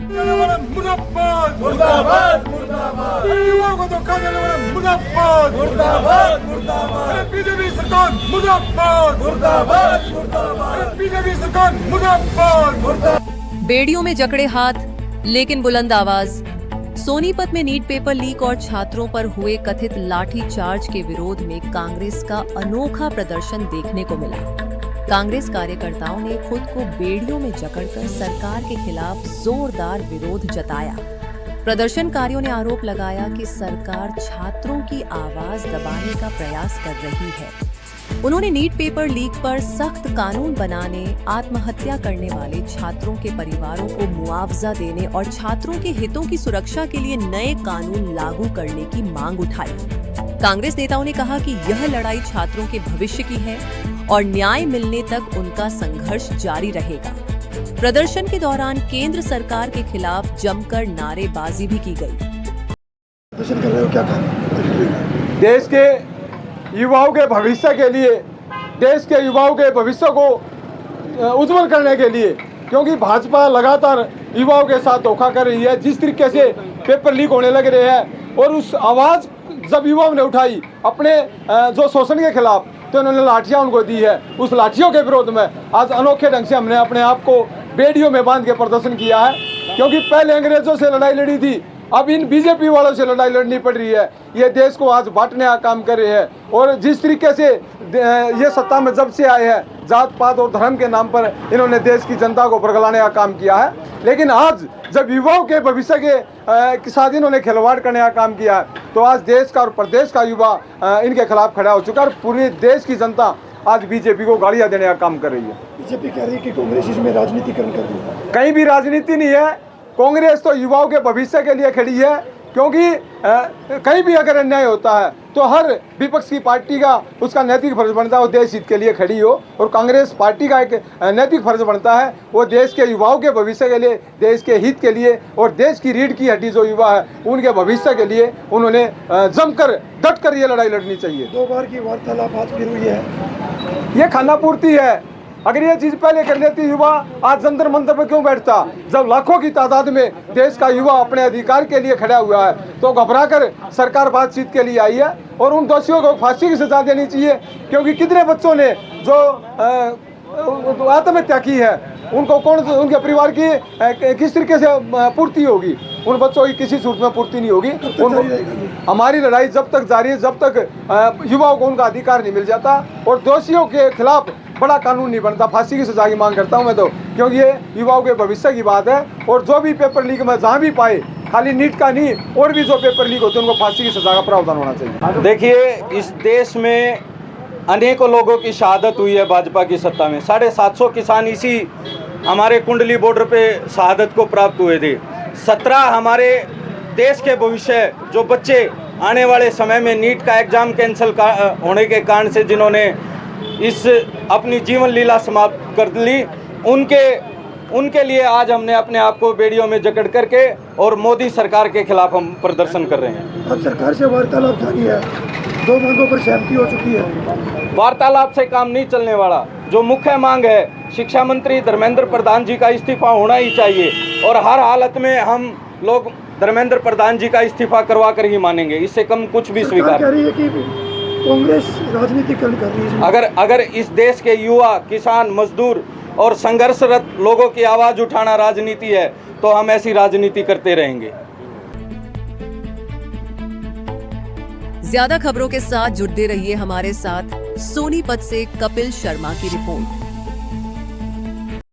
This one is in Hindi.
मुर्दाबाद मुर्दाबाद मुर्दाबाद, युवाओं को धोखा देने वाला मुर्दाबाद मुर्दाबाद मुर्दाबाद, बीजेपी सरकार मुर्दाबाद मुर्दाबाद मुर्दाबाद, बीजेपी सरकार मुर्दाबाद मुर्दाबाद। बेड़ियों में जकड़े हाथ लेकिन बुलंद आवाज। सोनीपत में नीट पेपर लीक और छात्रों पर हुए कथित लाठीचार्ज के विरोध में कांग्रेस का अनोखा प्रदर्शन देखने को मिला। कांग्रेस कार्यकर्ताओं ने खुद को बेड़ियों में जकड़कर सरकार के खिलाफ जोरदार विरोध जताया। प्रदर्शनकारियों ने आरोप लगाया कि सरकार छात्रों की आवाज दबाने का प्रयास कर रही है। उन्होंने नीट पेपर लीक पर सख्त कानून बनाने, आत्महत्या करने वाले छात्रों के परिवारों को मुआवजा देने और छात्रों के हितों की सुरक्षा के लिए नए कानून लागू करने की मांग उठाई। कांग्रेस नेताओं ने कहा कि यह लड़ाई छात्रों के भविष्य की है और न्याय मिलने तक उनका संघर्ष जारी रहेगा। प्रदर्शन के दौरान केंद्र सरकार के खिलाफ जमकर नारेबाजी भी की गई। प्रदर्शन कर रहे हो, क्या कहा? देश के युवाओं के भविष्य के लिए, देश के युवाओं के भविष्य को उज्जवल करने के लिए, क्योंकि भाजपा लगातार युवाओं के साथ धोखा कर रही है। जिस तरीके से पेपर लीक होने लग रहे हैं और उस आवाज़ जब युवाओं ने उठाई अपने जो शोषण के खिलाफ, तो उन्होंने लाठियाँ उनको दी है। उस लाठियों के विरोध में आज अनोखे ढंग से हमने अपने आप को बेड़ियों में बांध के प्रदर्शन किया है, क्योंकि पहले अंग्रेजों से लड़ाई लड़ी थी, अब इन बीजेपी वालों से लड़ाई लड़नी पड़ रही है। ये देश को आज बांटने का काम कर रहे हैं और जिस तरीके से ये सत्ता में जब से आए हैं, जात पात और धर्म के नाम पर इन्होंने देश की जनता को बरगलाने का काम किया है। लेकिन आज जब युवाओं के भविष्य के साथ इन्होंने खिलवाड़ करने का काम किया है, तो आज देश का और प्रदेश का युवा इनके खिलाफ खड़ा हो चुका है और पूरे देश की जनता आज बीजेपी को गालियाँ देने का काम कर रही है। बीजेपी कह रही है कि कांग्रेस इसमें राजनीतिकरण कर रही है। कहीं भी राजनीति नहीं है। कांग्रेस तो युवाओं के भविष्य के लिए खड़ी है, क्योंकि कहीं भी अगर अन्याय होता है तो हर विपक्ष की पार्टी का उसका नैतिक फर्ज बनता है वो देश हित के लिए खड़ी हो, और कांग्रेस पार्टी का एक नैतिक फर्ज बनता है वो देश के युवाओं के भविष्य के लिए, देश के हित के लिए और देश की रीढ़ की हड्डी जो युवा है उनके भविष्य के लिए उन्होंने जमकर डट कर ये लड़ाई लड़नी चाहिए। 2 बार की वार्तालाप आज फिर हुई है। ये खाना पूर्ति है। अगर ये चीज पहले कर लेती युवा आज जंतर मंतर पर क्यों बैठता? जब लाखों की तादाद में देश का युवा अपने अधिकार के लिए खड़ा हुआ है, तो घबरा कर सरकार बातचीत के लिए आई है और उन दोषियों को फांसी की सजा देनी चाहिए, क्योंकि कितने बच्चों ने जो आत्महत्या की है उनको कौन, उनके परिवार की किस तरीके से पूर्ति होगी? उन बच्चों की किसी सूरत में पूर्ति नहीं होगी। हमारी लड़ाई जब तक जारी है, जब तक युवाओं को उनका अधिकार नहीं मिल जाता और दोषियों के खिलाफ बड़ा कानून नहीं बनता। फांसी की सजा की मांग करता हूं मैं तो, क्योंकि ये युवाओं के भविष्य की बात है और जो भी पेपर लीक में जहां भी पाए, खाली नीट का नहीं और भी जो पेपर लीक होते हैं उनको फांसी की सजा का प्रावधान होना चाहिए। देखिए, इस देश में अनेकों लोगों की शहादत हुई है भाजपा की सत्ता में। 750 किसान इसी हमारे कुंडली बॉर्डर पे शहादत को प्राप्त हुए थे। 17 हमारे देश के भविष्य जो बच्चे आने वाले समय में नीट का एग्ज़ाम कैंसिल होने के कारण से जिन्होंने इस अपनी जीवन लीला समाप्त कर ली, उनके लिए आज हमने अपने आप को बेड़ियों में जकड़ करके और मोदी सरकार के खिलाफ हम प्रदर्शन कर रहे हैं। अब सरकार से वार्तालाप जारी है, 2 मांगों पर सहमति हो चुकी है। वार्तालाप से काम नहीं चलने वाला। जो मुख्य मांग है, शिक्षा मंत्री धर्मेंद्र प्रधान जी का इस्तीफा होना ही चाहिए और हर हालत में हम लोग धर्मेंद्र प्रधान जी का इस्तीफा करवा कर ही मानेंगे। इससे कम कुछ भी स्वीकार कह रही है कि कांग्रेस राजनीतिकरण कर रही है। अगर इस देश के युवा, किसान, मजदूर और संघर्षरत लोगों की आवाज उठाना राजनीति है, तो हम ऐसी राजनीति करते रहेंगे। ज्यादा खबरों के साथ जुड़ते रहिए हमारे साथ। सोनीपत से कपिल शर्मा की रिपोर्ट।